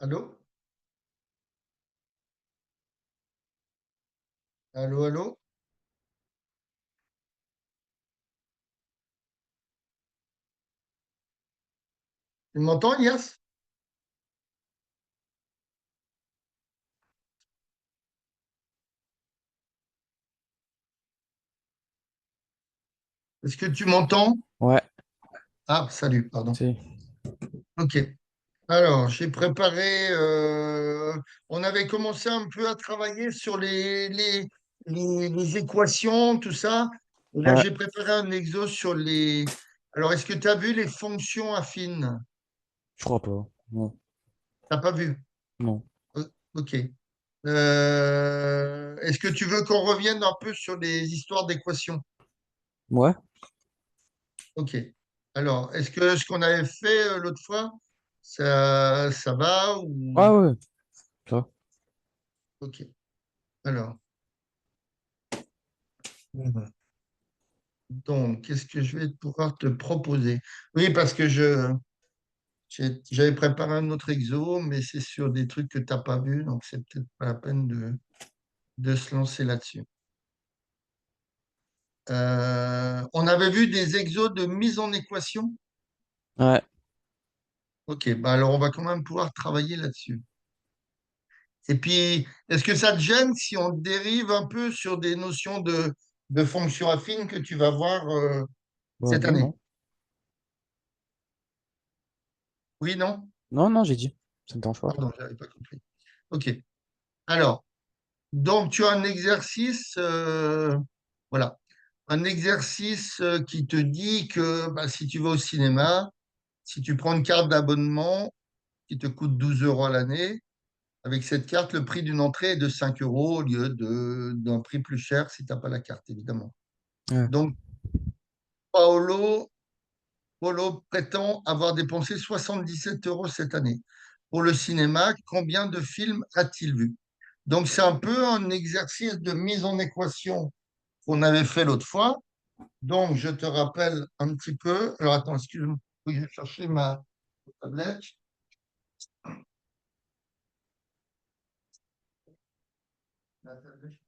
Allô? Allô, allô? Tu m'entends, Elias? Est-ce que tu m'entends? Ouais, Ah, salut, pardon. si. Ok. Alors, j'ai préparé. On avait commencé un peu à travailler sur les équations, tout ça. Et là, Ouais, j'ai préparé un exo sur les. Alors, est-ce que tu as vu les fonctions affines? je crois pas. Non, T'as pas vu? non. Ok. Est-ce que tu veux qu'on revienne un peu sur les histoires d'équations? Ouais? Ok. Alors, est-ce que ce qu'on avait fait l'autre fois, ça va ou... Ah ouais, ça. Ok. Alors, mhm. Donc, qu'est-ce que je vais pouvoir te proposer? Oui, parce que j'avais préparé un autre exo, mais c'est sur des trucs que tu n'as pas vus, donc c'est peut-être pas la peine de se lancer là-dessus. On avait vu des exos de mise en équation. Ouais. Ok, bah alors on va quand même pouvoir travailler là-dessus. Et puis, est-ce que ça te gêne si on dérive un peu sur des notions de fonctions affines que tu vas voir Bah cette non, année? non. Oui, non? Non, non, j'ai dit. Ça me dérange pas. Pardon, j'avais pas compris. OK. Alors, donc tu as un exercice, voilà, un exercice qui te dit que bah, si tu vas au cinéma, si tu prends une carte d'abonnement qui te coûte 12 euros à l'année, avec cette carte, le prix d'une entrée est de 5 euros au lieu d'un prix plus cher si tu n'as pas la carte, évidemment. Ouais. Donc, Paolo Polo prétend avoir dépensé 77 euros cette année. Pour le cinéma, combien de films a-t-il vu? Donc, c'est un peu un exercice de mise en équation qu'on avait fait l'autre fois. Donc, je te rappelle un petit peu. Alors, attends, excuse-moi, je vais chercher ma tablette. La tablette.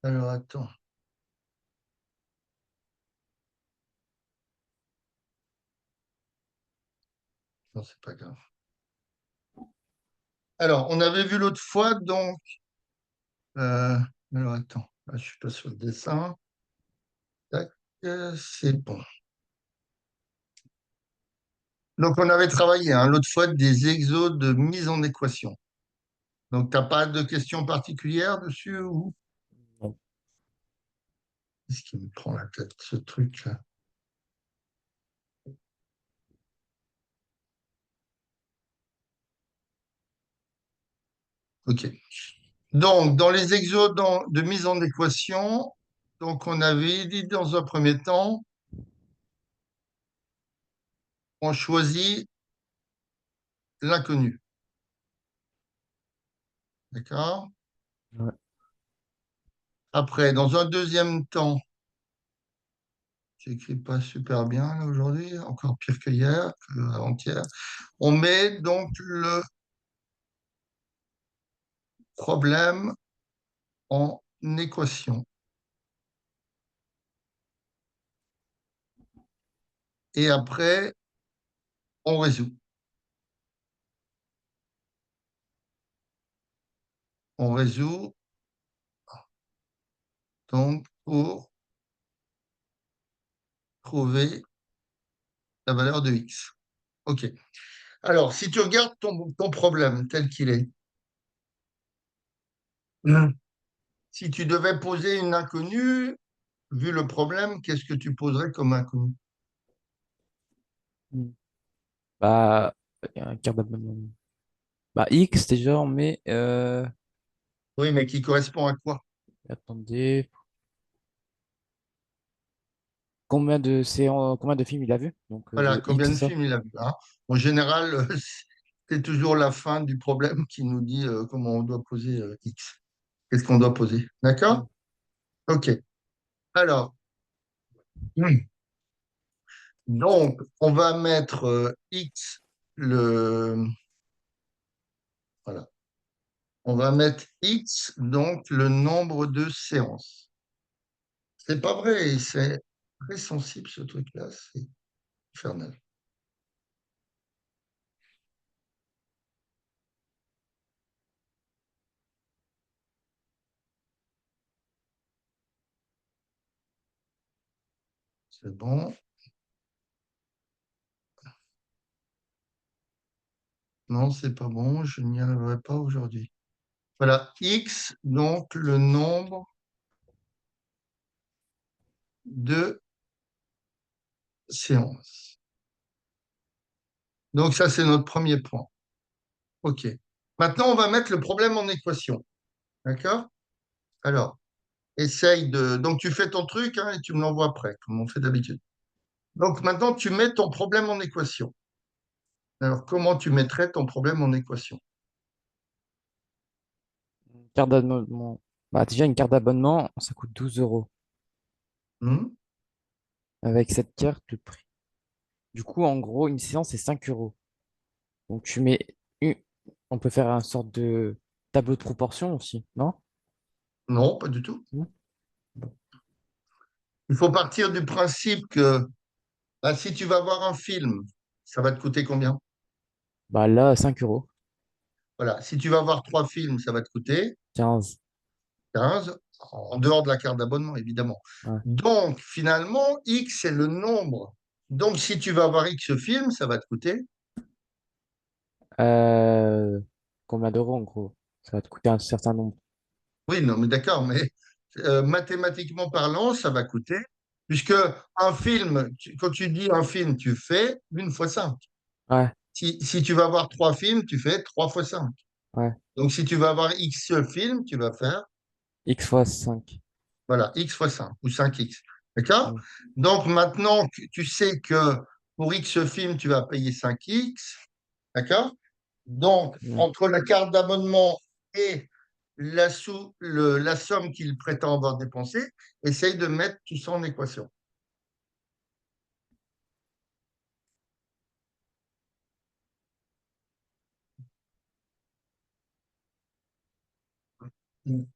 Alors, attends. Non, c'est pas grave. Alors, on avait vu l'autre fois, donc. euh, alors, attends. Là, je suis pas sur le dessin. Tac, c'est bon. Donc, on avait travaillé l'autre fois des exos de mise en équation. Donc, tu n'as pas de questions particulières dessus ou Non. qu'est-ce qui me prend la tête, ce truc-là? OK. Donc, dans les exos de mise en équation, donc on avait dit dans un premier temps, on choisit l'inconnu. D'accord? Ouais. Après, dans un deuxième temps, j'écris pas super bien là aujourd'hui, encore pire que hier, que avant-hier. On met donc le problème en équation. Et après, on résout. On résout donc pour trouver la valeur de x. OK. Alors, si tu regardes ton problème tel qu'il est, si tu devais poser une inconnue, vu le problème, qu'est-ce que tu poserais comme inconnue? Hmm. Bah, un quart d'abonnement. Bah, X, déjà, on met, Oui, mais qui correspond à quoi? attendez, combien de films il a vu? Donc, Voilà, combien X, de ça. films il a vu, hein? En général, c'est toujours la fin du problème qui nous dit comment on doit poser x. Qu'est-ce qu'on doit poser? Hmm. D'accord? OK. Alors, donc, on va mettre x, le, voilà. On va mettre x, donc le nombre de séances. C'est pas vrai, c'est très sensible ce truc-là, c'est infernal. C'est bon. Non, c'est pas bon, je n'y arriverai pas aujourd'hui. Voilà, x, donc le nombre de séances. Donc ça, c'est notre premier point. OK. Maintenant, on va mettre le problème en équation. D'accord? Alors, essaye de... Donc, tu fais ton truc hein, et tu me l'envoies après, comme on fait d'habitude. Donc, maintenant, tu mets ton problème en équation. Alors, comment tu mettrais ton problème en équation? Une carte d'abonnement. Bah, déjà, une carte d'abonnement, ça coûte 12 euros. Hmm. Avec cette carte, le prix. Du coup, en gros, une séance, c'est 5 euros. Donc, une... on peut faire un sorte de tableau de proportion aussi, non? Non, pas du tout. Non. Bon. Il faut partir du principe que bah, si tu vas voir un film, ça va te coûter combien? Bah, là, 5 euros. Voilà. Si tu vas voir trois films, ça va te coûter 15. 15, en dehors de la carte d'abonnement, évidemment. Ouais. Donc, finalement, X, c'est le nombre. Donc, si tu vas voir X film, ça va te coûter. Euh, Combien d'euros, en gros? Ça va te coûter un certain nombre. Oui, non, mais d'accord, mais mathématiquement parlant, ça va coûter, puisque un film, quand tu dis un film, tu fais une fois 5. Ouais, Si tu vas voir trois films, tu fais 3 fois 5. ouais. Donc, si tu vas voir X films, tu vas faire, X fois 5. voilà, X fois 5 ou 5X. D'accord? Donc, maintenant, tu sais que pour X films, tu vas payer 5X. D'accord? Donc, entre la carte d'abonnement et la somme qu'il prétend avoir dépensée, essaye de mettre tout ça en équation. Mm.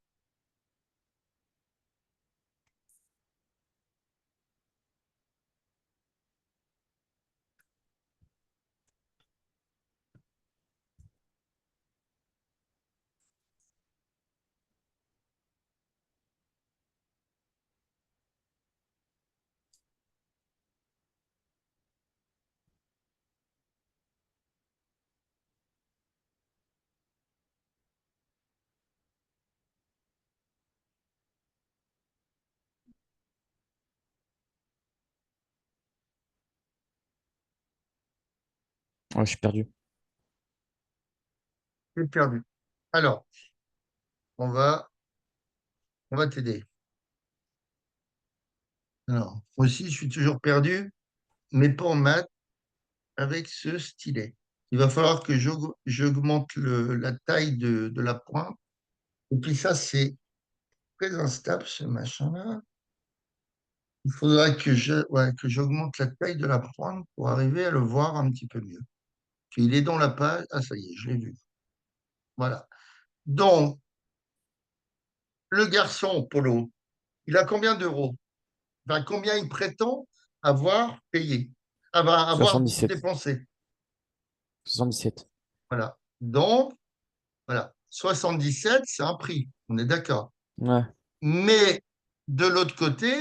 Ouais, je suis perdu. C'est perdu. Alors, on va, on va t'aider. Alors, moi aussi, je suis toujours perdu, mais pas en maths avec ce stylet. Il va falloir que j'augmente la taille de la pointe. Et puis ça, c'est très instable, ce machin-là. Il faudra ouais, que j'augmente la taille de la pointe pour arriver à le voir un petit peu mieux. Il est dans la page. Ah, ça y est, je l'ai vu. Voilà. Donc, le garçon, Polo, il a combien d'euros? Enfin, combien il prétend avoir payé? Avoir 77. dépensé. 77. Voilà. Donc, voilà. 77, c'est un prix. On est d'accord. Ouais. Mais de l'autre côté,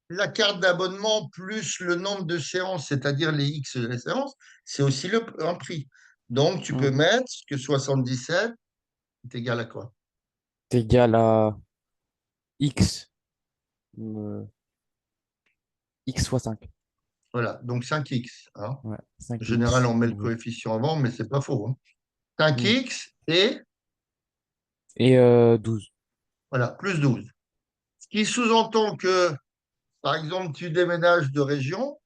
la carte d'abonnement plus le nombre de séances, c'est-à-dire les X séances, c'est aussi un prix. Donc, tu Hmm. peux mettre que 77 est égal à quoi? C'est égal à X. euh, X fois 5. Voilà, donc 5x, hein. Ouais. En général, 5X. on met le Oui. coefficient avant, mais c'est pas faux, hein. Hmm. 5x et Et 12. voilà, plus 12. Ce qui sous-entend que, par exemple, tu déménages de région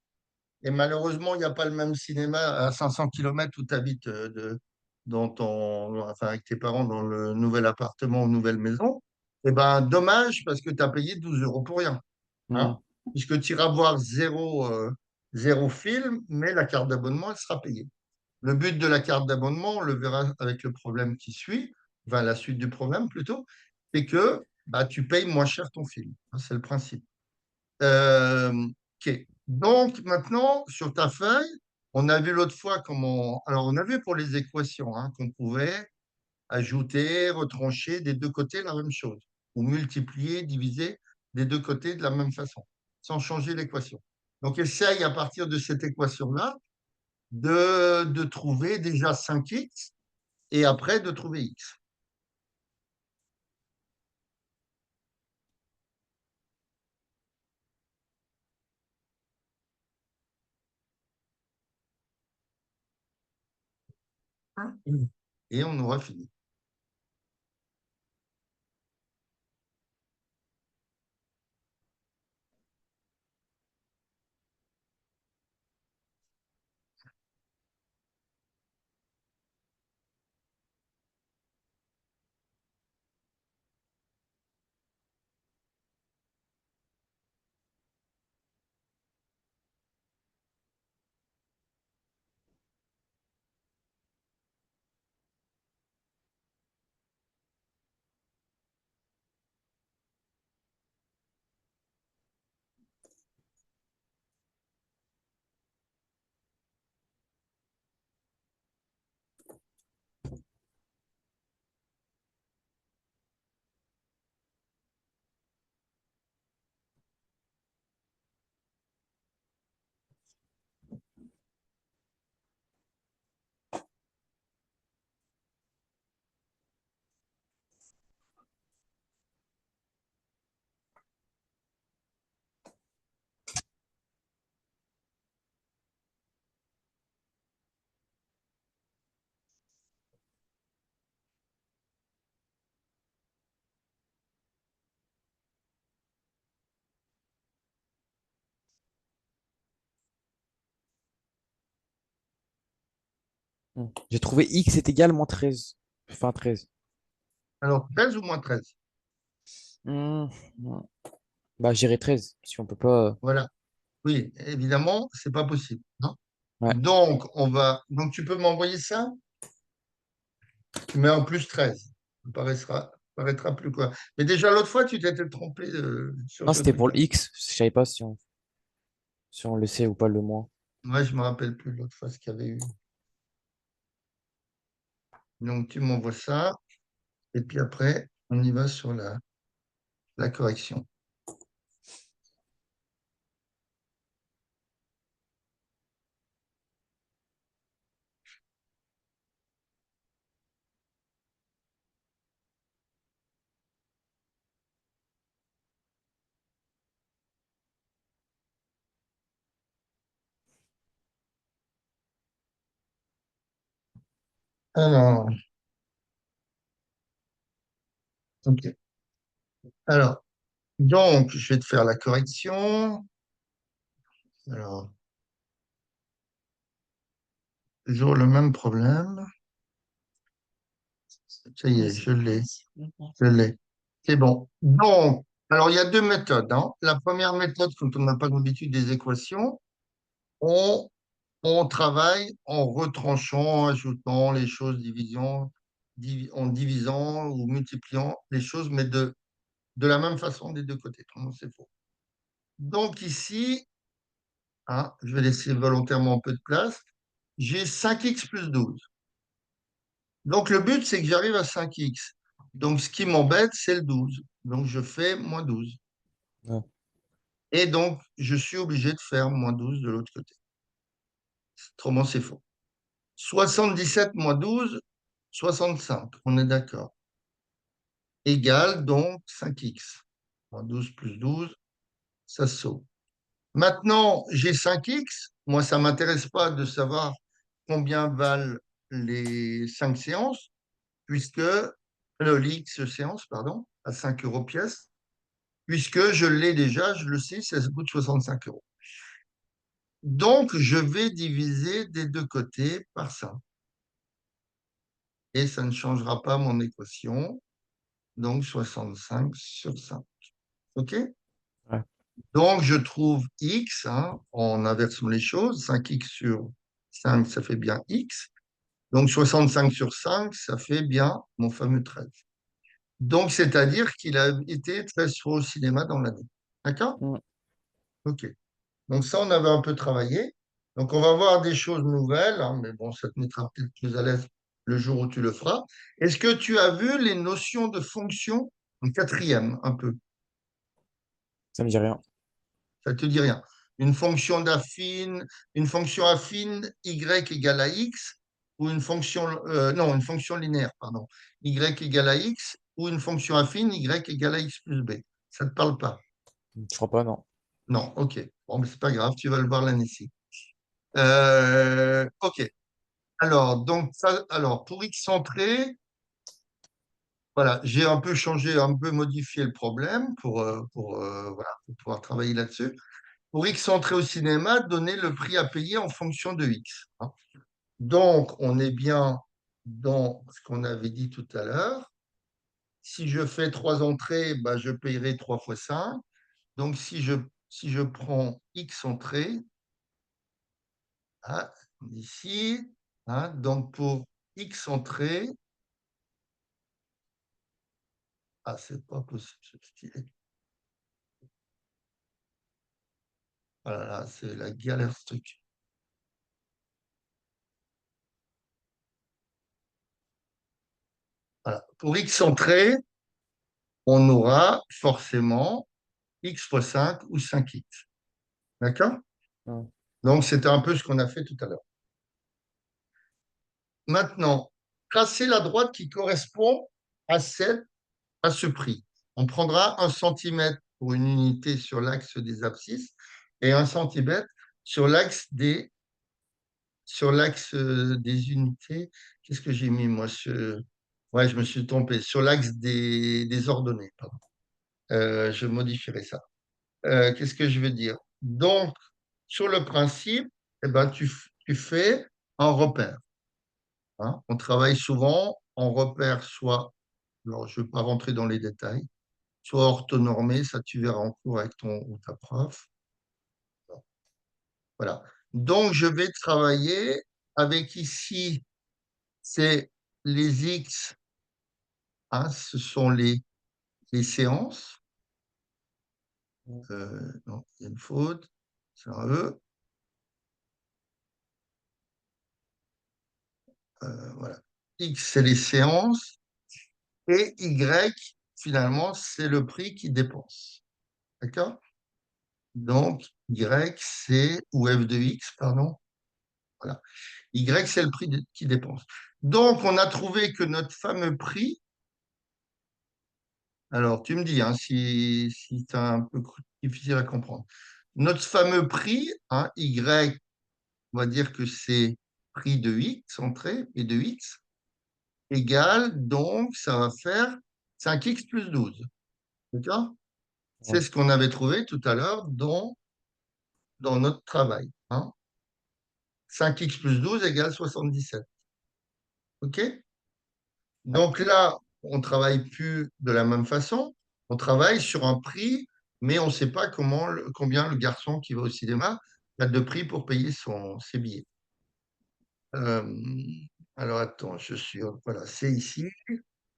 et malheureusement, il n'y a pas le même cinéma à 500 km où tu habites enfin, avec tes parents dans le nouvel appartement ou nouvelle maison. Eh ben, dommage parce que tu as payé 12 euros pour rien, Hmm. hein, puisque tu iras voir zéro film, mais la carte d'abonnement, elle sera payée. Le but de la carte d'abonnement, on le verra avec le problème qui suit, enfin la suite du problème plutôt, c'est que bah, tu payes moins cher ton film. C'est le principe. Euh, ok. Donc maintenant, sur ta feuille, on a vu l'autre fois comment. Alors, on a vu pour les équations hein, qu'on pouvait ajouter, retrancher des deux côtés la même chose, ou multiplier, diviser des deux côtés de la même façon, sans changer l'équation. Donc, essaye à partir de cette équation-là de trouver déjà 5x et après de trouver x. Et on aura fini. Hmm. J'ai trouvé X est égal à moins 13. Enfin 13. Alors, 13 ou moins 13. Hmm. Hmm. Bah, j'irai 13. Si on peut pas. Voilà. Oui, évidemment, c'est pas possible, hein. Ouais. Donc, tu peux m'envoyer ça? Tu mets en plus 13. Ça paraîtra plus quoi. Mais déjà, l'autre fois, tu t'étais trompé sur Non, ce c'était pour le truc-là. X. Je savais pas si on le sait ou pas le moins. Moi, je me rappelle plus l'autre fois ce qu'il y avait eu. Donc, tu m'envoies ça. Et puis après, on y va sur la correction. Alors, ok. Alors, donc, je vais te faire la correction. Alors, toujours le même problème. Ça y est, je l'ai. Je l'ai. C'est bon. Donc, Alors, il y a deux méthodes, hein. La première méthode, quand on n'a pas l'habitude des équations, on, on travaille en retranchant, en ajoutant les choses, en divisant ou multipliant les choses, mais de la même façon des deux côtés. Autrement, c'est faux. Donc ici, hein, je vais laisser volontairement un peu de place. J'ai 5x plus 12. Donc le but, c'est que j'arrive à 5x. Donc ce qui m'embête, c'est le 12. Donc je fais moins 12. Ouais. Et donc, je suis obligé de faire moins 12 de l'autre côté. Autrement, c'est faux. 77 moins 12, 65. On est d'accord. Égale donc 5x. Moins 12 plus 12, ça saute. Maintenant, j'ai 5x. Moi, ça ne m'intéresse pas de savoir combien valent les 5 séances, puisque l'X séance, pardon, à 5 euros pièce, puisque je l'ai déjà, je le sais, ça coûte 65 euros. Donc, je vais diviser des deux côtés par ça. Et ça ne changera pas mon équation. Donc, 65 sur 5. OK? Ouais. Donc, je trouve x, hein, en inversant les choses. 5x sur 5, ça fait bien x. Donc, 65 sur 5, ça fait bien mon fameux 13. Donc, c'est-à-dire qu'il a été 13 fois au cinéma dans l'année. D'accord? Mm. OK. Donc, ça, on avait un peu travaillé. Donc, on va voir des choses nouvelles, hein, mais bon, ça te mettra peut-être plus à l'aise le jour où tu le feras. Est-ce que tu as vu les notions de fonction en quatrième, un peu? Ça me dit rien. Ça te dit rien. Une fonction affine y égale à x, ou une fonction, non, une fonction linéaire, pardon, y égale à x, ou une fonction affine y égale à x plus b. Ça ne te parle pas? Je crois pas, non. Non, ok. Bon, mais c'est pas grave, tu vas le voir l'année-ci. Ok. Alors, donc, ça, alors, pour x centré, voilà, j'ai un peu changé, un peu modifié le problème voilà, pour pouvoir travailler là-dessus. Pour x entrées au cinéma, donner le prix à payer en fonction de x, hein. Donc, on est bien dans ce qu'on avait dit tout à l'heure. Si je fais trois entrées, bah, je paierai 3 fois 5. Donc, si je prends x entrées, hein, ici, hein, donc pour x entrées, ah, c'est pas possible, ce stylet. Voilà, là, c'est la galère ce truc. Voilà. Pour x entrées, on aura forcément x fois 5 ou 5x. D'accord? Mm. Donc, c'était un peu ce qu'on a fait tout à l'heure. Maintenant, tracer la droite qui correspond à, à ce prix. On prendra 1 centimètre pour une unité sur l'axe des abscisses et 1 centimètre sur l'axe des unités. Qu'est-ce que j'ai mis, moi? Ouais, je me suis trompé. Sur l'axe des ordonnées, pardon. Je modifierai ça. Qu'est-ce que je veux dire? Donc, sur le principe, eh ben, tu fais un repère, hein. On travaille souvent en repère, soit, alors je ne vais pas rentrer dans les détails, soit orthonormé, ça tu verras en cours avec ton ou ta prof. Voilà. Donc, je vais travailler avec ici, c'est les X, hein, ce sont les séances. Mm. Non, il y a une faute, c'est un E. Voilà. X, c'est les séances. Et Y, finalement, c'est le prix qu'il dépense. D'accord? Donc, Y, c'est, ou F de X, pardon. Voilà. Y, c'est le prix qu'il dépense. Donc, on a trouvé que notre fameux prix, alors tu me dis hein, si c'est un peu difficile à comprendre. Notre fameux prix, hein, Y, on va dire que c'est prix de X, entrée, et de X, égale, donc, ça va faire 5x plus 12. D'accord? C'est Ouais. ce qu'on avait trouvé tout à l'heure dans notre travail, hein. 5x plus 12 égale 77. OK? Ouais. Donc là, on ne travaille plus de la même façon. On travaille sur un prix, mais on ne sait pas combien le garçon qui va au cinéma a de prix pour payer ses billets. Euh, alors attends, voilà, c'est ici.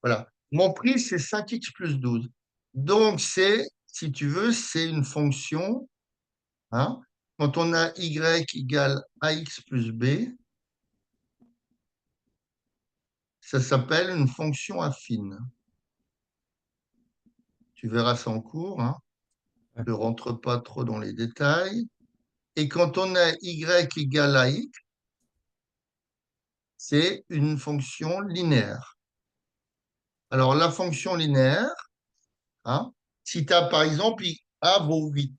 Voilà. Mon prix, c'est 5x plus 12. Donc, si tu veux, c'est une fonction, hein. Quand on a y égale ax plus b, ça s'appelle une fonction affine. Tu verras ça en cours, hein. Ouais. Je ne rentre pas trop dans les détails. Et quand on a y égale à x, c'est une fonction linéaire. Alors, la fonction linéaire, hein, si tu as par exemple a vaut 8,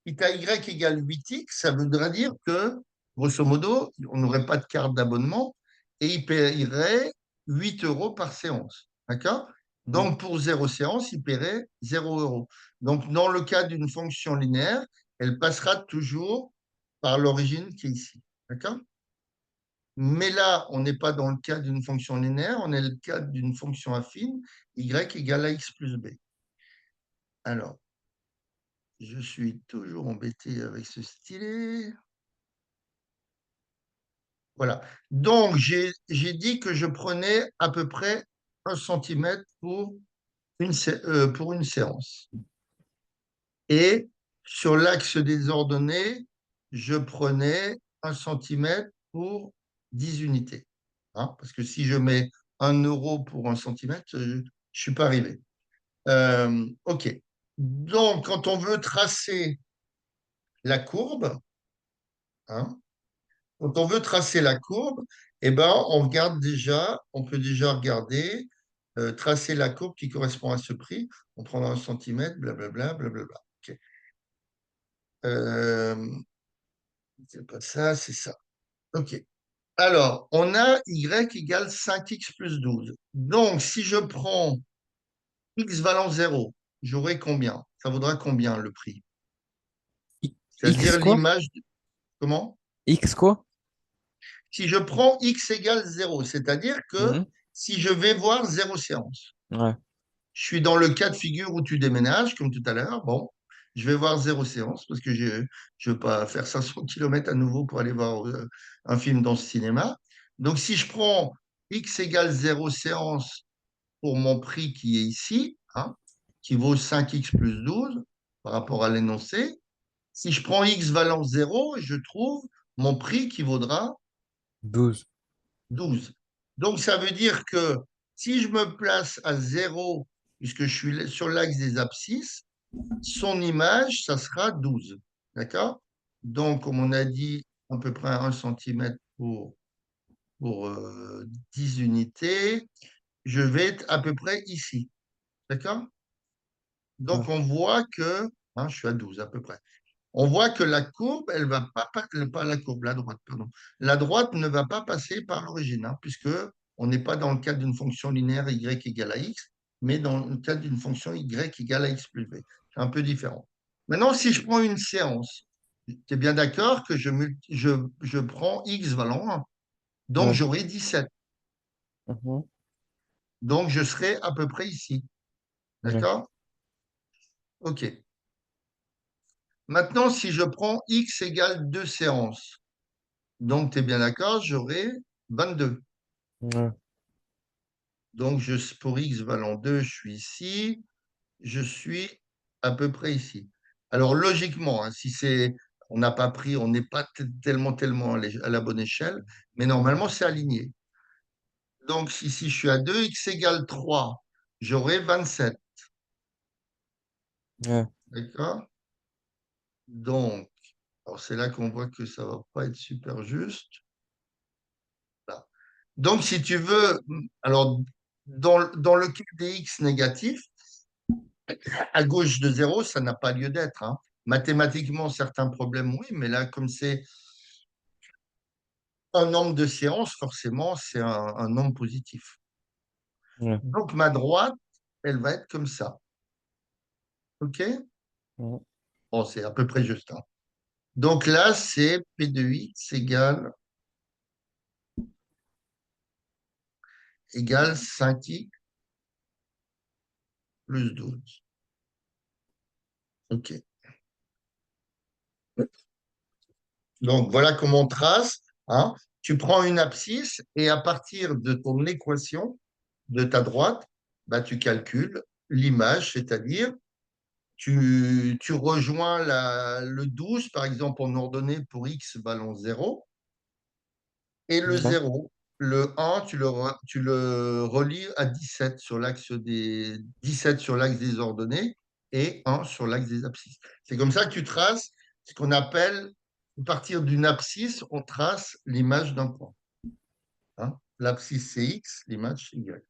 si tu as y égale 8x, ça voudrait dire que, grosso modo, on n'aurait pas de carte d'abonnement et il paierait 8 euros par séance. D'accord? Mm. Donc, pour 0 séance, il paierait 0 euros. Donc, dans le cas d'une fonction linéaire, elle passera toujours par l'origine qui est ici. D'accord? Mais là, on n'est pas dans le cas d'une fonction linéaire, on est dans le cas d'une fonction affine, y égale à x plus b. Alors, je suis toujours embêté avec ce stylet. Voilà. Donc, j'ai dit que je prenais à peu près 1 centimètre pour une séance. Et sur l'axe des ordonnées, je prenais 1 centimètre pour 10 unités. Hein, parce que si je mets 1 euro pour 1 centimètre, je ne suis pas arrivé. OK. Donc, quand on veut tracer la courbe, hein, quand on veut tracer la courbe, eh ben, on peut déjà regarder, tracer la courbe qui correspond à ce prix. On prendra 1 centimètre, blablabla, blablabla. OK. Euh, c'est pas ça, c'est ça. OK. Alors, on a y égale 5x plus 12. Donc, si je prends x valant 0, j'aurai combien? Ça vaudra combien le prix? X C'est-à-dire quoi? l'image. Comment? X quoi? Si je prends x égale 0, c'est-à-dire que Mhm. si je vais voir 0 séance, Ouais. je suis dans le cas de figure où tu déménages, comme tout à l'heure, bon, je vais voir 0 séance parce que je ne veux pas faire 500 km à nouveau pour aller voir un film dans ce cinéma. Donc, si je prends x égale 0 séance pour mon prix qui est ici, hein, qui vaut 5x plus 12 par rapport à l'énoncé, si je prends x valant 0, je trouve mon prix qui vaudra 12. 12. Donc, ça veut dire que si je me place à 0, puisque je suis sur l'axe des abscisses, son image, ça sera 12. D'accord? Donc, comme on a dit, à peu près 1 centimètre pour 10 unités, je vais être à peu près ici. D'accord? Ouais. Donc, on voit que, hein, je suis à 12 à peu près. On voit que la courbe, elle va pas la courbe, la droite, pardon. La droite ne va pas passer par l'origine, hein, puisque on n'est pas dans le cadre d'une fonction linéaire y égale à x, mais dans le cadre d'une fonction y égale à x plus b. C'est un peu différent. Maintenant, si je prends une séance, tu es bien d'accord que je prends x valant 1, donc Ouais. j'aurai 17. Mhm. Donc je serai à peu près ici. Ouais. D'accord? OK. Maintenant, si je prends x égale 2 séances, donc tu es bien d'accord, j'aurai 22. Ouais. Donc, pour x valant 2, je suis ici, je suis à peu près ici. Alors, logiquement, hein, si on n'a pas pris, on n'est pas tellement à la bonne échelle, mais normalement, c'est aligné. Donc, si je suis à 2, x égale 3, j'aurai 27. Ouais. D'accord? Donc, alors c'est là qu'on voit que ça ne va pas être super juste. Là. Donc, si tu veux, alors, dans le cas des x négatifs, à gauche de 0, ça n'a pas lieu d'être, hein. Mathématiquement, certains problèmes, oui, mais là, comme c'est un nombre de séances, forcément, c'est un nombre positif. Ouais. Donc, ma droite, elle va être comme ça. OK? Ouais. Bon, c'est à peu près juste, hein. Donc là, c'est P de x égale 5x plus 12. OK. Donc, voilà comment on trace, hein. Tu prends une abscisse et à partir de ton équation de ta droite, bah, tu calcules l'image, c'est-à-dire tu rejoins le 12, par exemple, en ordonnée pour x balance 0, et le Ouais. 0, le 1, tu le relis à 17 sur l'axe des ordonnées et 1 sur l'axe des abscisses. C'est comme ça que tu traces ce qu'on appelle, à partir d'une abscisse, on trace l'image d'un point, hein. L'abscisse c'est x, l'image c'est y.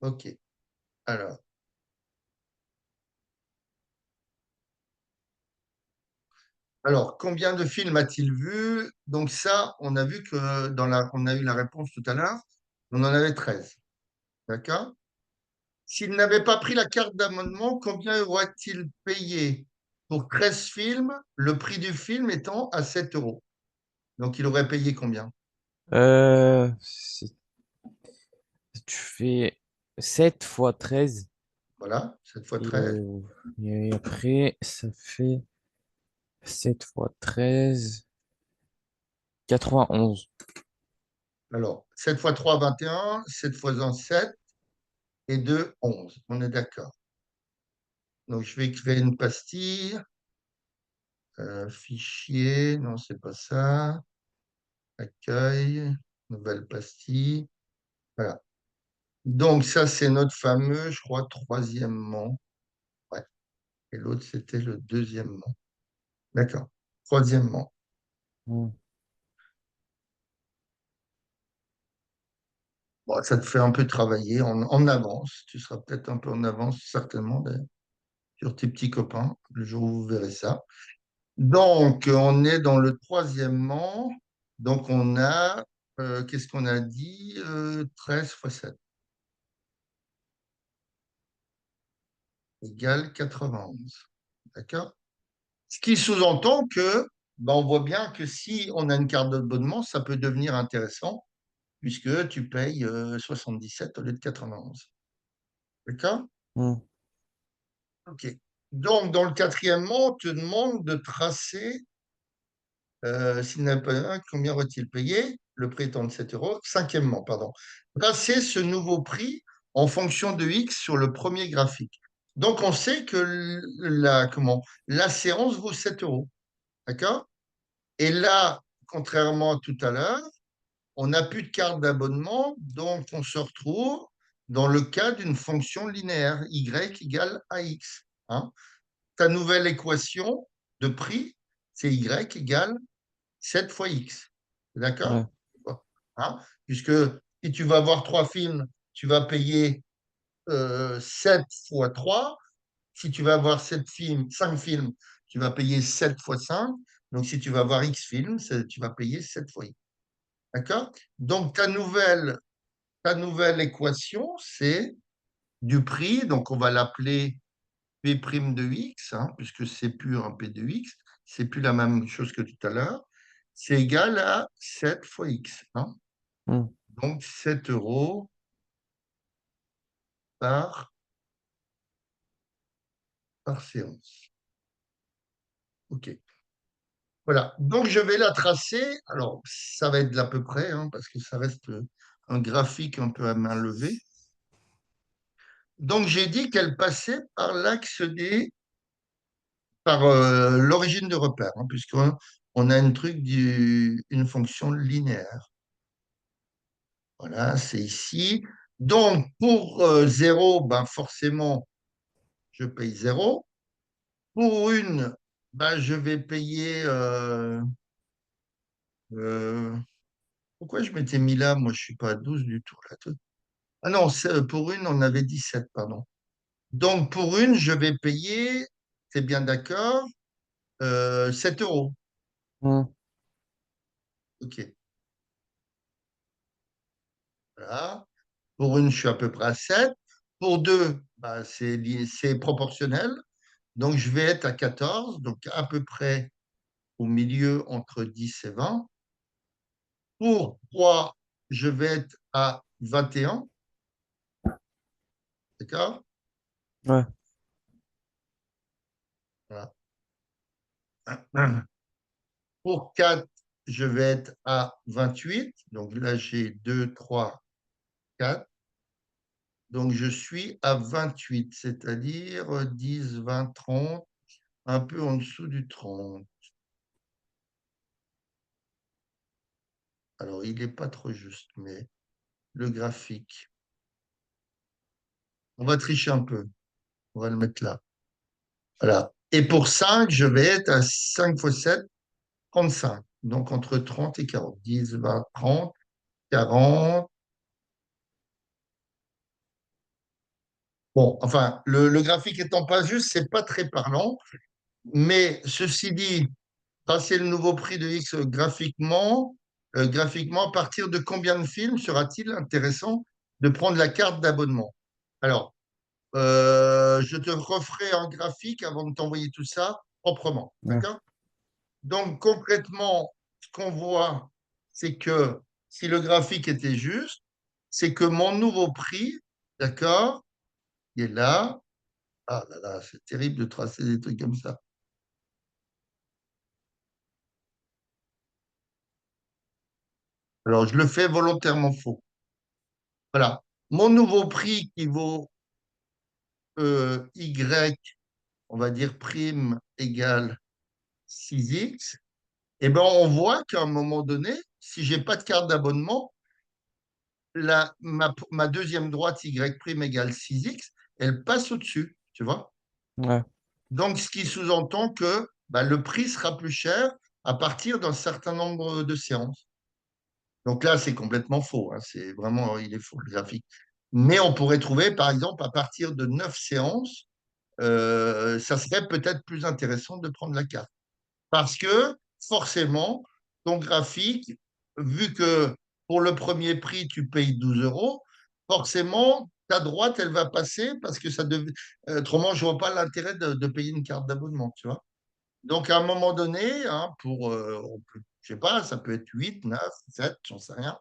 OK. Alors, combien de films a-t-il vu? Donc ça, on a vu que on a eu la réponse tout à l'heure, on en avait 13. D'accord? S'il n'avait pas pris la carte d'abonnement, combien aurait-il payé pour 13 films, le prix du film étant à 7 euros? Donc il aurait payé combien? Tu fais 7 fois 13 Voilà, 7 fois et, 13. et après, ça fait 7 fois 13, 91. Alors, 7 fois 3, 21, 7 fois 1, 7 et 2, 11. On est d'accord. Donc je vais créer une pastille. Fichier, non, c'est pas ça. Accueil, nouvelle pastille. Voilà. Donc, ça, c'est notre fameux, je crois, troisièmement. Ouais. Et l'autre, c'était le deuxièmement. D'accord. Troisièmement. Hmm. Bon, ça te fait un peu travailler en avance. Tu seras peut-être un peu en avance, certainement, d'ailleurs, sur tes petits copains, le jour où vous verrez ça. Donc, on est dans le troisièmement. Donc, on a, qu'est-ce qu'on a dit? 13 fois 7 égale 91. D'accord? Ce qui sous-entend que, ben, on voit bien que si on a une carte d'abonnement, ça peut devenir intéressant puisque tu payes 77 au lieu de 91. D'accord? Hmm. OK. Donc, dans le quatrièmement, on te demande de tracer, s'il n'a pas un, combien aurait-il payé? Le prix étant de 7 euros. Cinquièmement, pardon. Tracer ce nouveau prix en fonction de X sur le premier graphique. Donc, on sait que la séance vaut 7 euros. D'accord? Et là, contrairement à tout à l'heure, on n'a plus de carte d'abonnement, donc on se retrouve dans le cas d'une fonction linéaire, y égale ax, hein. Ta nouvelle équation de prix, c'est y égale 7 fois x. Ouais, D'accord? Hein. Puisque si tu vas voir trois films, tu vas payer 7 fois 3. Si tu vas voir 5 films, tu vas payer 7 fois 5. Donc, si tu vas voir X films, tu vas payer 7 fois X. D'accord? Donc, ta nouvelle équation, c'est du prix. Donc, on va l'appeler P' de X, hein, puisque c'est plus un P de X. C'est plus la même chose que tout à l'heure. C'est égal à 7 fois X, hein. hmm. Donc, 7 euros par séance. OK. Voilà. Donc, je vais la tracer. Alors, ça va être de l'à peu près, hein, parce que ça reste un graphique un peu à main levée. Donc, j'ai dit qu'elle passait par par l'origine de repère, hein, puisqu'on a une fonction linéaire. Voilà, c'est ici. Donc, pour 0, ben forcément, je paye 0. Pour une, ben, je vais payer. Euh, pourquoi je m'étais mis là? Moi, je ne suis pas à 12 du tout, là. Ah non, pour une, on avait 17, pardon. Donc, pour une, je vais payer, c'est bien d'accord, 7 euros. Hmm. OK. Voilà. Pour une, je suis à peu près à 7. Pour deux, bah, c'est proportionnel. Donc, je vais être à 14, donc à peu près au milieu entre 10 et 20. Pour 3, je vais être à 21. D'accord? Ouais, Pour 4, je vais être à 28. Donc là, j'ai 2, 3, 4. Donc je suis à 28, c'est-à-dire 10, 20, 30, un peu en dessous du 30. Alors, il n'est pas trop juste, mais le graphique. On va tricher un peu. On va le mettre là. Voilà. Et pour 5, je vais être à 5 fois 7, 35. Donc entre 30 et 40. 10, 20, 30, 40. Bon, enfin, le graphique étant pas juste, c'est pas très parlant. Mais ceci dit, passer le nouveau prix de X graphiquement, à partir de combien de films sera-t-il intéressant de prendre la carte d'abonnement? Alors, je te referai un graphique avant de t'envoyer tout ça proprement. Ouais. D'accord? Donc, concrètement, ce qu'on voit, c'est que si le graphique était juste, c'est que mon nouveau prix, d'accord, il est là. Ah là là, c'est terrible de tracer des trucs comme ça. Alors, je le fais volontairement faux. Voilà. Mon nouveau prix qui vaut Y, on va dire prime égale 6X, eh ben, on voit qu'à un moment donné, si j'ai pas de carte d'abonnement, ma deuxième droite Y prime égale 6X, elle passe au-dessus, tu vois. Ouais. Donc, ce qui sous-entend que bah, le prix sera plus cher à partir d'un certain nombre de séances. Donc là, c'est complètement faux, hein. C'est vraiment, il est faux, le graphique. Mais on pourrait trouver, par exemple, à partir de 9 séances, ça serait peut-être plus intéressant de prendre la carte. Parce que forcément, ton graphique, vu que pour le premier prix, tu payes 12 euros, forcément, ta droite, elle va passer parce que autrement, je ne vois pas l'intérêt de payer une carte d'abonnement, tu vois. Donc, à un moment donné, hein, je sais pas, ça peut être 8, 9, 7, j'en sais rien.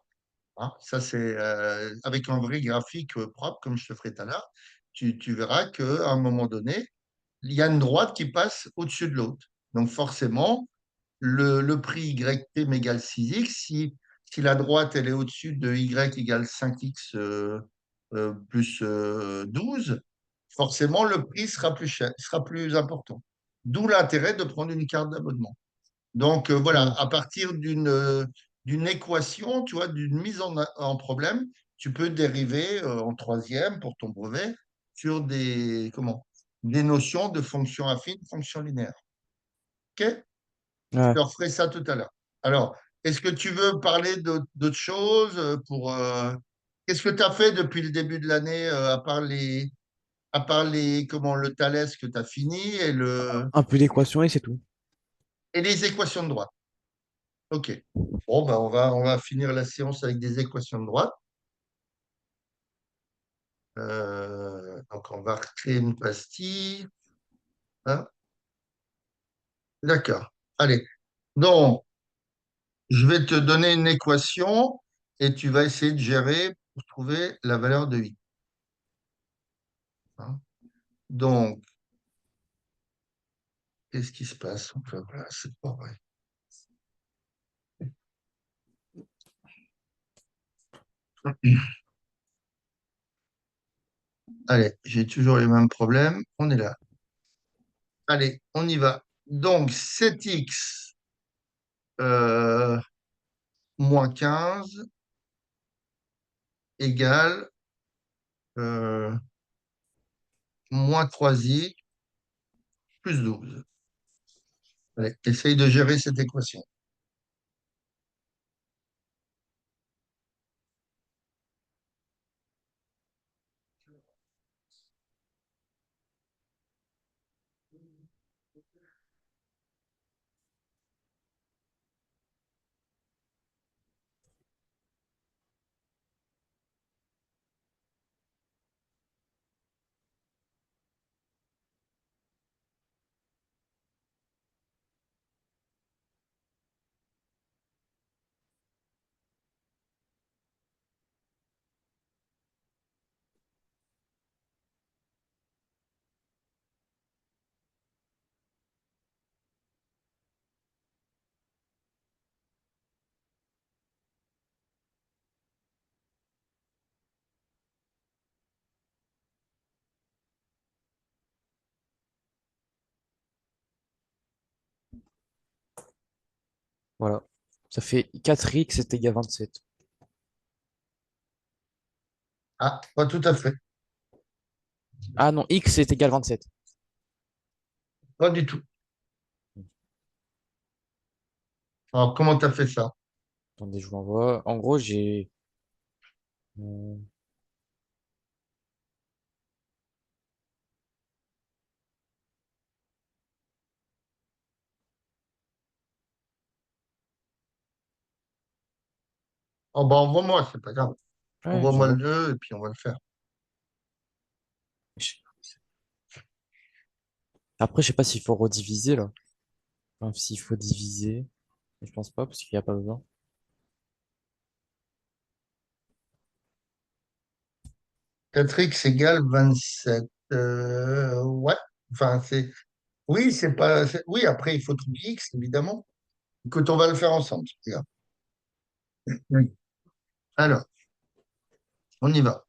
Hein. Ça, c'est avec un vrai graphique propre, comme je te ferai tout à l'heure, tu verras qu'à un moment donné, il y a une droite qui passe au-dessus de l'autre. Donc forcément, le prix YT égale 6X, si la droite elle est au-dessus de Y égale 5X plus 12, forcément le prix sera plus cher, sera plus important. D'où l'intérêt de prendre une carte d'abonnement. Donc voilà, Ouais. à partir d'une équation, tu vois, d'une mise en problème, tu peux dériver en troisième pour ton brevet sur des notions de fonction affine, fonction linéaire. OK? Je Ouais. te referai ça tout à l'heure. Alors, est-ce que tu veux parler d'autres choses qu'est-ce que tu as fait depuis le début de l'année, le Thalès que tu as fini Un peu d'équation et c'est tout. et les équations de droite? OK. Bon, ben on va finir la séance avec des équations de droite. Donc, on va recréer une pastille. Hein. D'accord. Allez. Donc, je vais te donner une équation et tu vas essayer de gérer pour trouver la valeur de i. Hein. Donc, qu'est-ce qui se passe? Enfin, voilà, c'est pas vrai. Allez, j'ai toujours les mêmes problèmes. On est là. Allez, on y va. Donc, 7x moins 15 égale euh, moins 3i plus 12. Allez, essaye de gérer cette équation. Voilà. Ça fait 4x est égal à 27. Ah, pas tout à fait. Ah non, x est égal à 27. Pas du tout. Alors, comment tu as fait ça? Attendez, je vous l'envoie. En gros, j'ai... euh, Oh, bah, envoie-moi, c'est pas grave. Ouais, Envoie-moi le j'envoie. 2 et puis on va le faire. Je- Après, je sais pas s'il faut rediviser, là. Enfin, s'il faut diviser. Je pense pas, parce qu'il n'y a pas besoin. 4x égale 27. Ouais. Enfin, c'est. Oui, c'est pas. Oui, après, il faut trouver x, évidemment. Écoute, on va le faire ensemble. Regarde. Oui. Alors, on y va.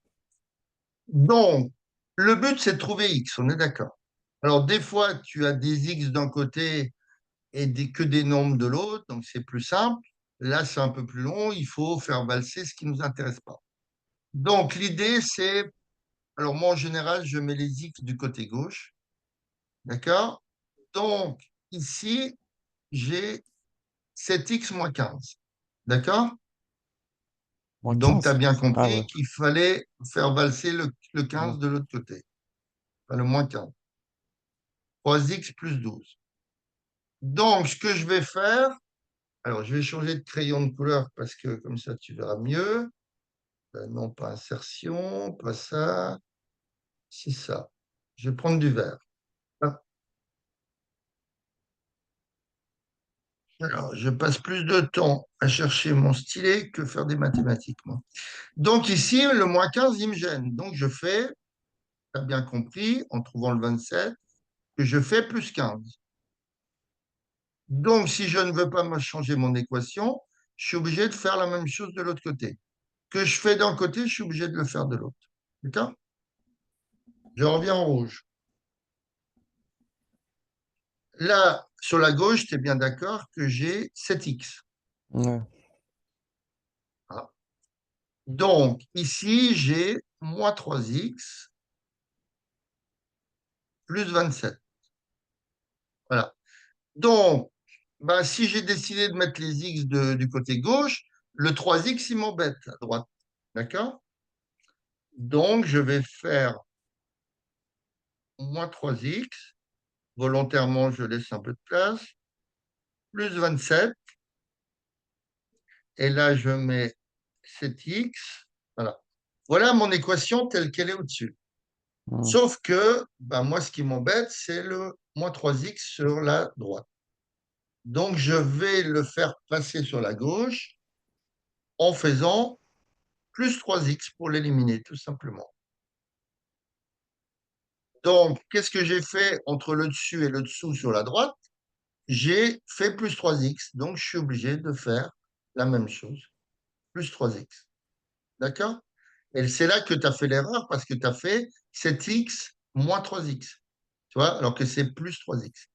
Donc, le but, c'est de trouver x, on est d'accord. Alors, des fois, tu as des x d'un côté et que des nombres de l'autre, donc c'est plus simple. Là, c'est un peu plus long, il faut faire valser ce qui ne nous intéresse pas. Donc, l'idée, c'est, alors moi, en général, je mets les x du côté gauche, d'accord? Donc, ici, j'ai 7x moins 15, d'accord? Moins Donc, tu as 15. bien Ah ouais. compris qu'il fallait faire valser le Ouais. 15 de l'autre côté, enfin, le moins 15. 3x plus 12. Donc, ce que je vais faire, alors je vais changer de crayon de couleur parce que comme ça, tu verras mieux. Non, pas insertion, pas ça, c'est ça. Je vais prendre du vert. Ah, alors, je passe plus de temps à chercher mon stylet que faire des mathématiques, moi. Donc ici, le moins 15, il me gêne. Donc je fais, tu as bien compris, en trouvant le 27, que je fais plus 15. Donc si je ne veux pas me changer mon équation, je suis obligé de faire la même chose de l'autre côté. Que je fais d'un côté, je suis obligé de le faire de l'autre. D'accord? Je reviens en rouge. Là, sur la gauche, tu es bien d'accord que j'ai 7x. Ouais. Voilà. Donc, ici, j'ai moins 3x plus 27. Voilà. Donc, bah, si j'ai décidé de mettre les x du côté gauche, le 3x, il m'embête à droite. D'accord? Donc, je vais faire moins 3x. Volontairement, je laisse un peu de place. Plus 27. Et là, je mets 7x. Voilà. Voilà mon équation telle qu'elle est au-dessus. Ouais. Sauf que, bah, moi, ce qui m'embête, c'est le moins 3x sur la droite. Donc, je vais le faire passer sur la gauche en faisant plus 3x pour l'éliminer, tout simplement. Donc, qu'est-ce que j'ai fait entre le dessus et le dessous sur la droite? J'ai fait plus 3x. Donc, je suis obligé de faire la même chose. Plus 3x. D'accord? Et c'est là que tu as fait l'erreur parce que tu as fait 7x moins 3x. Tu vois, alors que c'est plus 3x.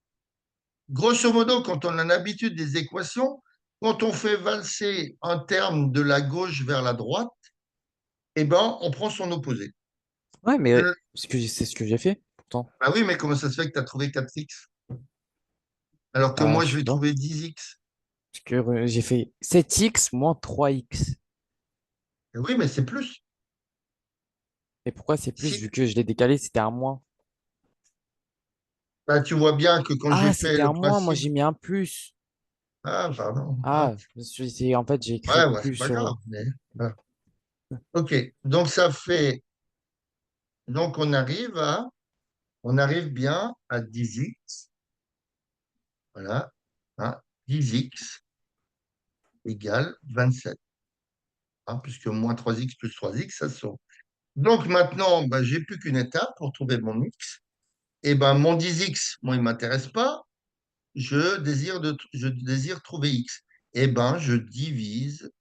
Grosso modo, quand on a l'habitude des équations, quand on fait valser un terme de la gauche vers la droite, eh ben, on prend son opposé. Ouais, mais Le- c'est ce que j'ai fait, pourtant. Ah oui, mais comment ça se fait que tu as trouvé 4x alors que Bah, moi, je je sais vais pas. trouver 10x? Parce que j'ai fait 7x moins 3x. Oui, mais c'est plus. Et pourquoi c'est plus Si, vu que je l'ai décalé, c'était un moins? bah, tu vois bien que quand j'ai Ah, fait c'était le un moins, moi principe. j'ai mis un plus. Ah, pardon. Ah, Ah, en fait, j'ai écrit ouais, ouais, plus c'est pas sur. grave. Mais, voilà. OK. Donc, ça fait. Donc, on arrive bien à 10x. Voilà. Hein, 10x égale 27. Hein, puisque moins 3x plus 3x, ça sort. Donc maintenant, ben, j'ai plus qu'une étape pour trouver mon x. Et ben mon 10x, moi, il ne m'intéresse pas. Je désire trouver x. Et ben je divise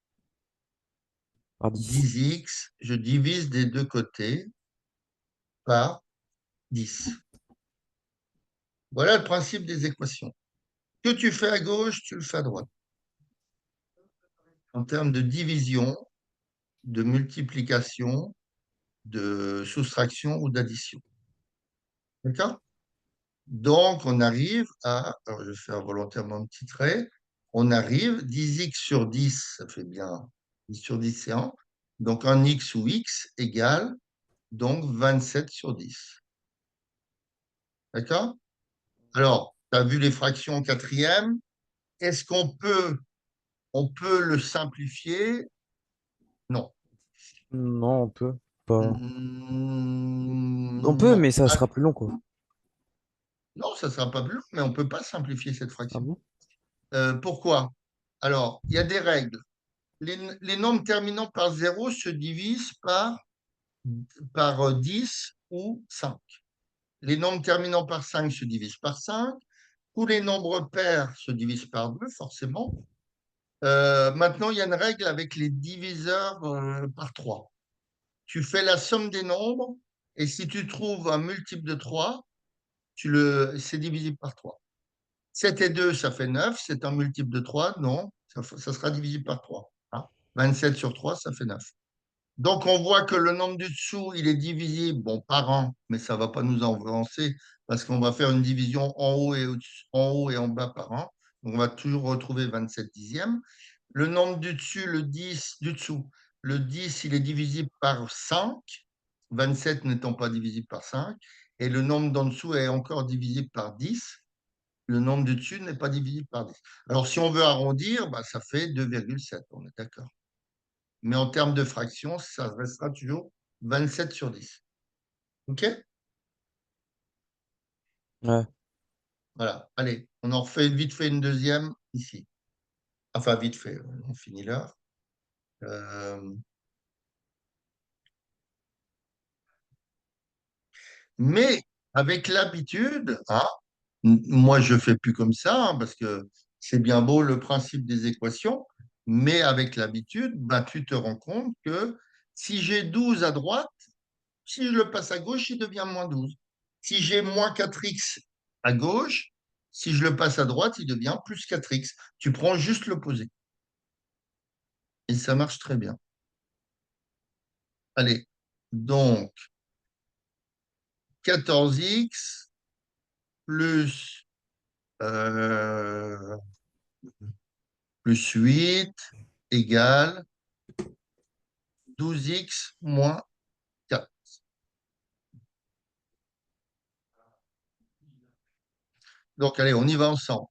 Par 10. 10x, je divise des deux côtés par 10. Voilà le principe des équations. Que tu fais à gauche, tu le fais à droite. en termes de division, de multiplication, de soustraction ou d'addition. D'accord? Donc, on arrive à, alors je vais faire volontairement un petit trait, on arrive 10x sur 10, ça fait bien 10 sur 10, c'est 1. Donc, un x ou x égale donc 27 sur 10. D'accord? Alors, tu as vu les fractions en quatrième. Est-ce qu'on peut le simplifier? Non. Non, on peut pas. On peut, Non. mais ça Ah, sera plus long, quoi. non, ça ne sera pas plus long, mais on ne peut pas simplifier cette Ah fraction. bon? Pourquoi? Alors, il y a des règles. Les nombres terminant par 0 se divisent par 10 ou 5. Les nombres terminant par 5 se divisent par 5. Tous les nombres pairs se divisent par 2, forcément. Maintenant, il y a une règle avec les diviseurs par 3. Tu fais la somme des nombres et si tu trouves un multiple de 3, c'est divisible par 3. 7 et 2, ça fait 9. C'est un multiple de 3. Non, ça sera divisible par 3. Hein. 27 sur 3, ça fait 9. Donc, on voit que le nombre du dessous, il est divisible, bon, par an, mais ça ne va pas nous avancer parce qu'on va faire une division en haut et en bas par an. Donc, on va toujours retrouver 27 dixièmes. Le nombre du dessus, le 10 du dessous, le 10, il est divisible par 5, 27 n'étant pas divisible par 5. Et le nombre d'en dessous est encore divisible par 10. Le nombre du dessus n'est pas divisible par 10. Alors, si on veut arrondir, bah, ça fait 2,7, on est d'accord. Mais en termes de fraction, ça restera toujours 27 sur 10. OK? Ouais. Voilà. Allez, on en refait vite fait une deuxième ici. Enfin, vite fait, on finit là. Euh, Mais avec l'habitude, hein, moi je fais plus comme ça hein, parce que c'est bien beau le principe des équations, mais avec l'habitude, ben, tu te rends compte que si j'ai 12 à droite, si je le passe à gauche, il devient moins 12. Si j'ai moins 4x à gauche, si je le passe à droite, il devient plus 4x. Tu prends juste l'opposé. Et ça marche très bien. Allez, donc 14x plus, euh, plus 8 égale 12x moins 4. Donc, allez, on y va ensemble.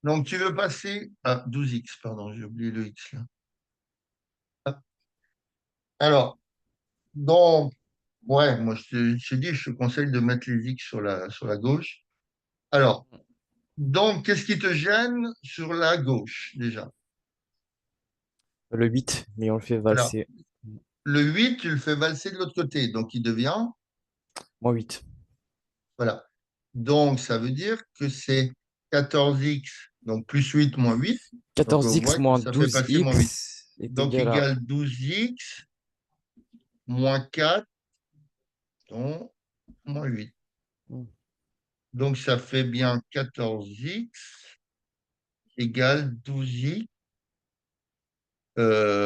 Donc, tu veux passer à 12x, pardon, j'ai oublié le x là. Hop. Alors, donc, ouais, moi, je t'ai dit, je te conseille de mettre les x sur la gauche. Alors, donc, qu'est-ce qui te gêne sur la gauche, déjà? Le 8, mais on le fait Alors, valser. le 8, tu le fais valser de l'autre côté. Donc, il devient, Moins 8. voilà. Donc, ça veut dire que c'est 14x, donc plus 8 moins 8. Donc, on 14x voit que moins ça fait passer moins 8. 12x est Donc, égal à... égale 12x moins 4, donc moins 8. Hmm. Donc, ça fait bien 14x égale 12x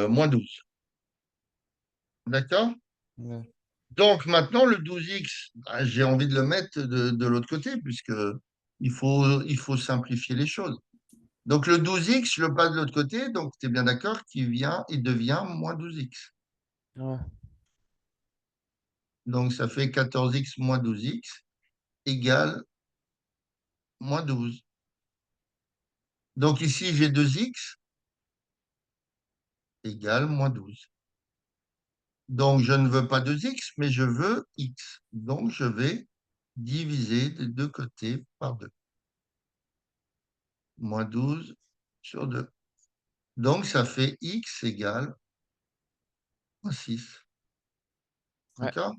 moins 12. D'accord? Ouais. Donc, maintenant, le 12x, bah, j'ai envie de le mettre de l'autre côté, puisque il faut simplifier les choses. Donc, le 12x, je le passe de l'autre côté, donc tu es bien d'accord il devient moins 12x. Ouais. Donc, ça fait 14x moins 12x égale moins 12. Donc, ici, j'ai 2x égale moins 12. Donc, je ne veux pas 2x, mais je veux x. Donc, je vais diviser des deux côtés par 2. Moins 12 sur 2. Donc, ça fait x égale moins 6. Ouais. D'accord?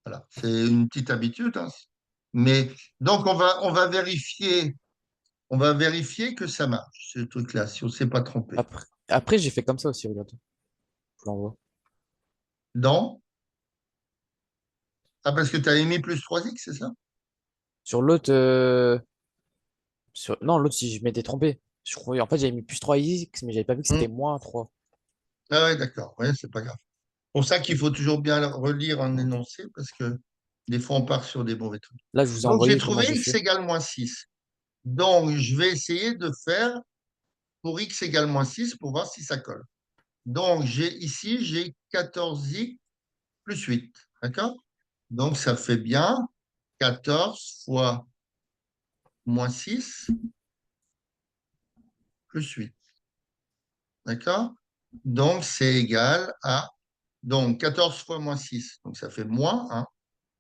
Voilà. C'est une petite habitude. Hein. Mais donc, on va vérifier que ça marche, ce truc-là, si on ne s'est pas trompé. Après j'ai fait comme ça aussi, regarde. Je l'envoie. Dans? Ah, parce que tu avais mis plus 3x, c'est ça? Sur l'autre... Non, l'autre, si je m'étais trompé. Je croyais, en fait, j'avais mis plus 3x, mais j'avais pas vu que c'était Hmm. moins 3. Ah ouais, d'accord. Ouais, c'est pas grave. Pour ça qu'il faut toujours bien relire un Ok. énoncé parce que des fois on part sur des mauvais trucs. Là, je vous ai Donc j'ai envoyé comment trouvé j'ai x fait. égale moins 6. Donc je vais essayer de faire pour x égale moins 6 pour voir si ça colle. Donc j'ai 14x plus 8. D'accord? Donc ça fait bien 14 fois moins 6 plus 8. D'accord? Donc c'est égal à donc 14 fois moins 6. Donc ça fait moins 1.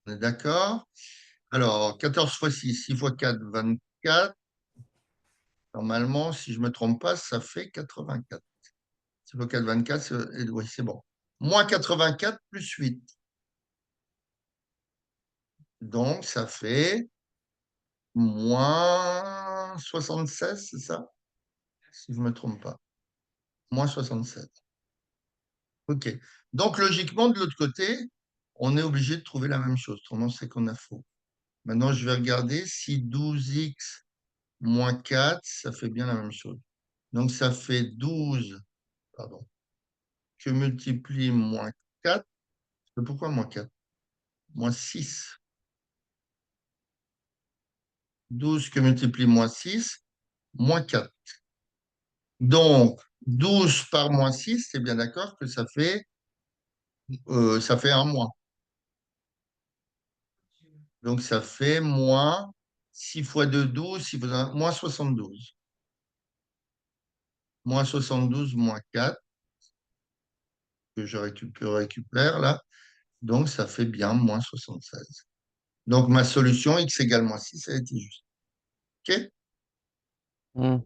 On est d'accord? Alors 14 fois 6, 6 fois 4, 24. Normalement, si je ne me trompe pas, ça fait 84. 6 fois 4, 24, oui, c'est bon. Moins 84 plus 8. Donc ça fait moins 76, c'est ça? Si je ne me trompe pas. Moins 67. OK. Donc, logiquement, de l'autre côté, on est obligé de trouver la même chose. Autrement, c'est qu'on a faux. Maintenant, je vais regarder si 12x moins 4, ça fait bien la même chose. Donc, ça fait 12, pardon, que multiplie moins 4. Pourquoi moins 4? Moins 6. 12 que multiplie moins 6, moins 4. Donc, 12 par moins 6, c'est bien d'accord que ça fait un moins. Donc, ça fait moins 6 fois 2, 12, 6 fois 1, moins 72. Moins 72, moins 4, que je récupère là. Donc, ça fait bien moins 76. Donc, ma solution, x égale moins 6, elle était juste. OK? Hmm.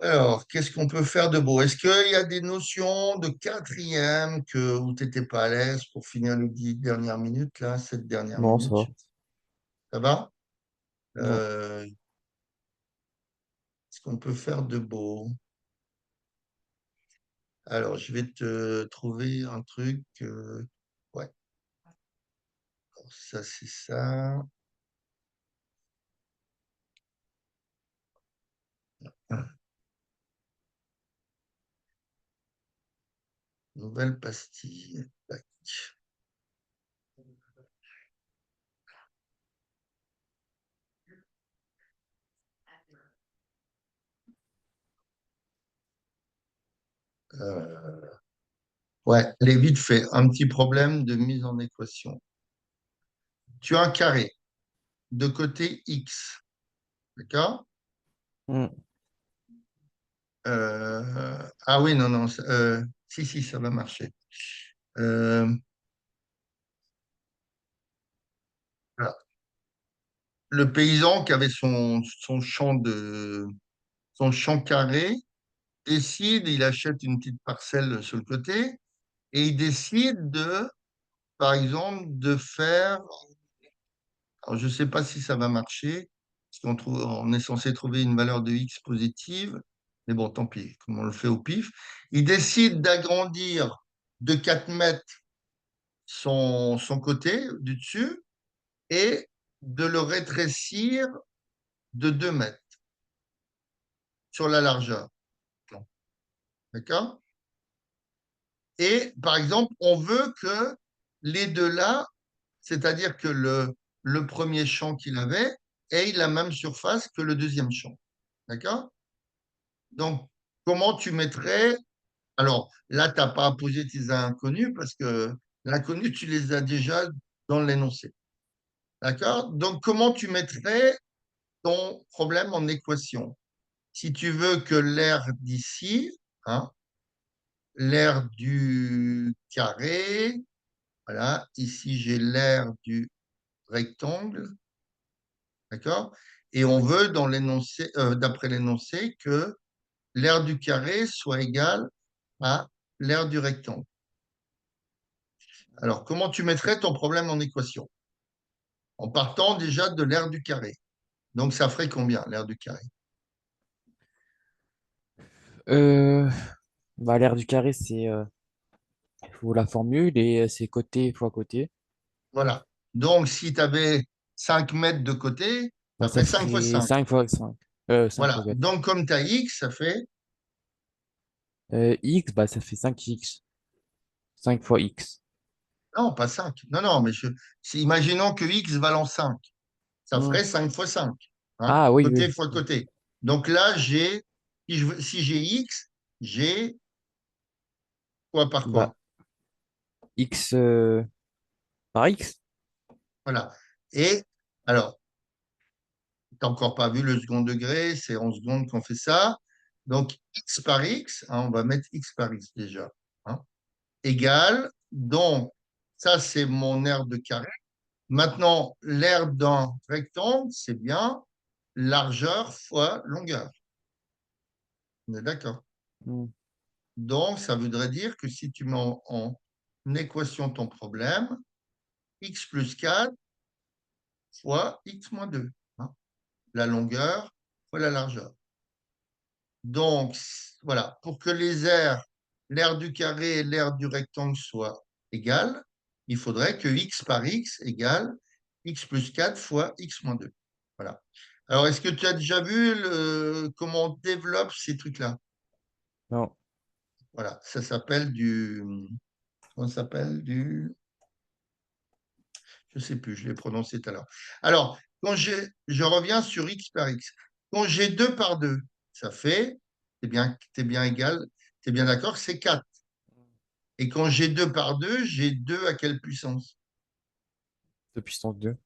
Alors, qu'est-ce qu'on peut faire de beau? Est-ce qu'il y a des notions de quatrième où tu n'étais pas à l'aise pour finir les 10 dernières minutes, là, cette dernière Non, ça minute? va. Ça va? Non. Qu'est-ce qu'on peut faire de beau? Alors, je vais te trouver un truc. Ouais, alors ça, c'est ça. Nouvelle pastille. Tac. Euh, ouais, allez, vite fait. Un petit problème de mise en équation. Tu as un carré de côté x. D'accord? Hmm. Ah oui, non, non. Si, si, ça va marcher. Euh, voilà. Le paysan qui avait son champ carré décide, il achète une petite parcelle sur le côté et il décide par exemple, de faire. Alors, je ne sais pas si ça va marcher, parce on est censé trouver une valeur de x positive, mais bon, tant pis, comme on le fait au pif. Il décide d'agrandir de 4 mètres son côté du dessus et de le rétrécir de 2 mètres sur la largeur. D'accord? Et par exemple, on veut que les deux là, c'est-à-dire que le premier champ qu'il avait ait la même surface que le deuxième champ. D'accord? Donc, comment tu mettrais. Alors, là, tu n'as pas à poser tes inconnus parce que l'inconnu, tu les as déjà dans l'énoncé. D'accord? Donc, comment tu mettrais ton problème en équation? Si tu veux que l'aire d'ici, hein, l'aire du carré, voilà, ici j'ai l'aire du rectangle, d'accord? Et on veut, d'après l'énoncé, que l'aire du carré soit égale à l'aire du rectangle. Alors, comment tu mettrais ton problème en équation? En partant déjà de l'aire du carré. Donc, ça ferait combien, l'aire du carré? Euh, Bah, l'aire du carré, faut la formule et c'est côté fois côté. Voilà. Donc, si tu avais 5 mètres de côté, Bah, ça ça fait 5 fois ferait 5. 5 fois 5. 5 Voilà. fois 4. Donc, comme tu as x, ça fait... X, bah, ça fait 5x. 5 fois x. Non, pas 5. Non, non, mais imaginons que x valant 5. Ça Hmm. ferait 5 fois 5. Hein, Ah oui, côté oui. fois côté. Donc là, si j'ai x, j'ai quoi par Bah, quoi? x par x. Voilà. Et alors, tu n'as encore pas vu le second degré, c'est en secondes qu'on fait ça. Donc, x par x, hein, on va mettre x par x déjà, hein, égale, donc, ça c'est mon aire de carré. Maintenant, l'aire d'un rectangle, c'est bien largeur fois longueur. On est d'accord. Hmm. Donc, ça voudrait dire que si tu mets en équation ton problème, x plus 4 fois x moins 2, hein, la longueur fois la largeur. Donc, voilà, pour que les aires, l'aire du carré et l'aire du rectangle soient égales, il faudrait que x par x égale x plus 4 fois x moins 2. Voilà. Alors, est-ce que tu as déjà vu comment on développe ces trucs-là? Non. Voilà, ça s'appelle du... Comment ça s'appelle du... Je ne sais plus, je l'ai prononcé tout à l'heure. Alors, je reviens sur x par x. Quand j'ai 2 par 2, ça fait, t'es bien égal, tu es bien d'accord, c'est 4. Et quand j'ai 2 par 2, j'ai 2 à quelle puissance? De puissance 2.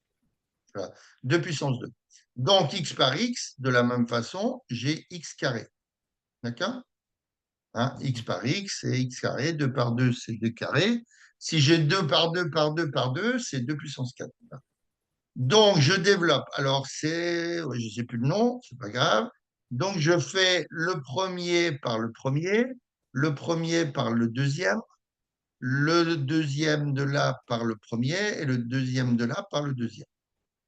Voilà, 2 puissance 2. Donc, x par x, de la même façon, j'ai x carré. D'accord? Hein, x par x, c'est x carré. 2 par 2, c'est 2 carré. Si j'ai 2 par 2 par 2 par 2, c'est 2 puissance 4. Donc, je développe. Alors, ouais, je ne sais plus le nom, c'est pas grave. Donc, je fais le premier par le premier par le deuxième de là par le premier et le deuxième de là par le deuxième.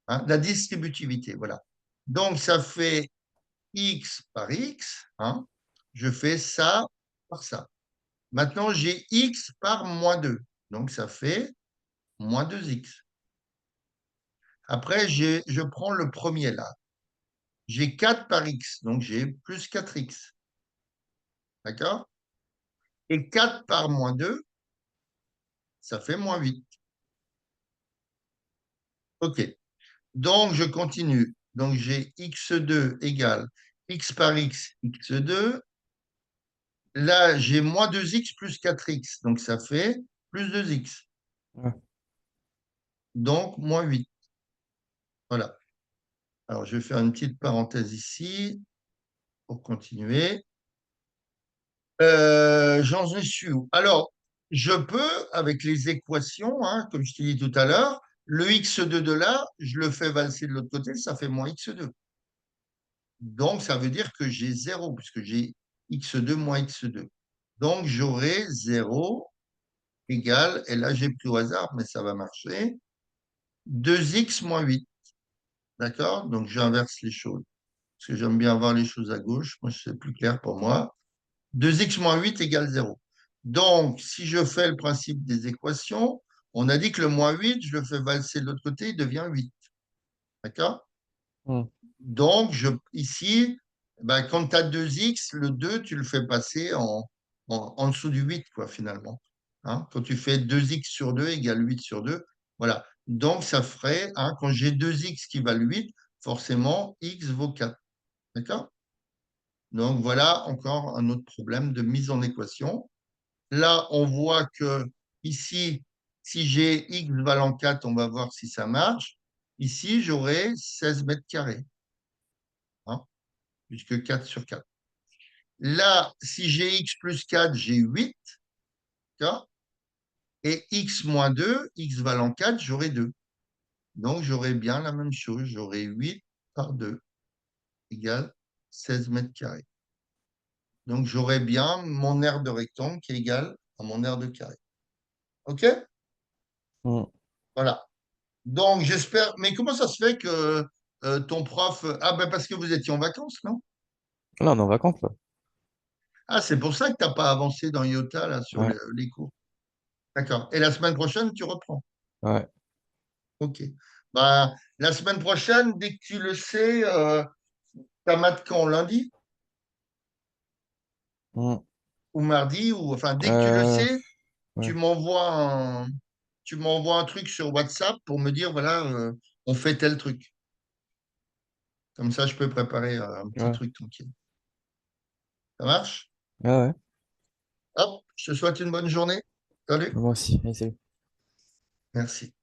Hein, la distributivité, voilà. Donc, ça fait x par x. Hein, je fais ça par ça. Maintenant, j'ai x par moins 2. Donc, ça fait moins 2x. Après, je prends le premier là. J'ai 4 par x, donc j'ai plus 4x. D'accord? Et 4 par moins 2, ça fait moins 8. OK. Donc, je continue. Donc, j'ai x2 égale x par x, x2. Là, j'ai moins 2x plus 4x, donc ça fait plus 2x. Ouais. Donc, moins 8. Voilà. Alors, je vais faire une petite parenthèse ici pour continuer. J'en suis où? Alors, je peux, avec les équations, hein, comme je t'ai dit tout à l'heure, le x2 de là, je le fais valser de l'autre côté, ça fait moins x2. Donc, ça veut dire que j'ai 0, puisque j'ai x2 moins x2. Donc, j'aurai 0 égale, et là, j'ai pris au hasard, mais ça va marcher, 2x moins 8. D'accord? Donc, j'inverse les choses, parce que j'aime bien avoir les choses à gauche. Moi, c'est plus clair pour moi. 2x moins 8 égale 0. Donc, si je fais le principe des équations, on a dit que le moins 8, je le fais valser de l'autre côté, il devient 8. D'accord? Hmm. Donc, ici, ben, quand tu as 2x, le 2, tu le fais passer en dessous du 8, quoi, finalement. Hein? Quand tu fais 2x sur 2 égale 8 sur 2, voilà. Donc, ça ferait, hein, quand j'ai 2x qui valent 8, forcément, x vaut 4. D'accord? Donc, voilà encore un autre problème de mise en équation. Là, on voit que ici, si j'ai x valant 4, on va voir si ça marche. Ici, j'aurai 16 mètres carrés, hein, puisque 4 sur 4. Là, si j'ai x plus 4, j'ai 8. D'accord. Et x moins 2, x valant 4, j'aurai 2. Donc, j'aurai bien la même chose. J'aurai 8 par 2 égale 16 mètres carrés. Donc, j'aurai bien mon aire de rectangle qui est égale à mon aire de carré. OK? Hmm. Voilà. Donc, j'espère. Mais comment ça se fait que ton prof. Ah, ben parce que vous étiez en vacances, non? Là, on est en vacances, là. Ah, c'est pour ça que tu n'as pas avancé dans IOTA, là, sur Ouais. les cours. D'accord. Et la semaine prochaine, tu reprends. Ouais. OK. Bah, la semaine prochaine, dès que tu le sais, T'as mat quand lundi Hmm. ou mardi ou enfin dès que tu le Euh, sais, tu ouais, m'envoies un tu m'envoies un truc sur WhatsApp pour me dire voilà on fait tel truc. Comme ça je peux préparer un petit ouais, truc tranquille. Ça marche? ouais, ouais. Hop, je te souhaite une bonne journée. Salut. Moi aussi. Allez, salut. Merci.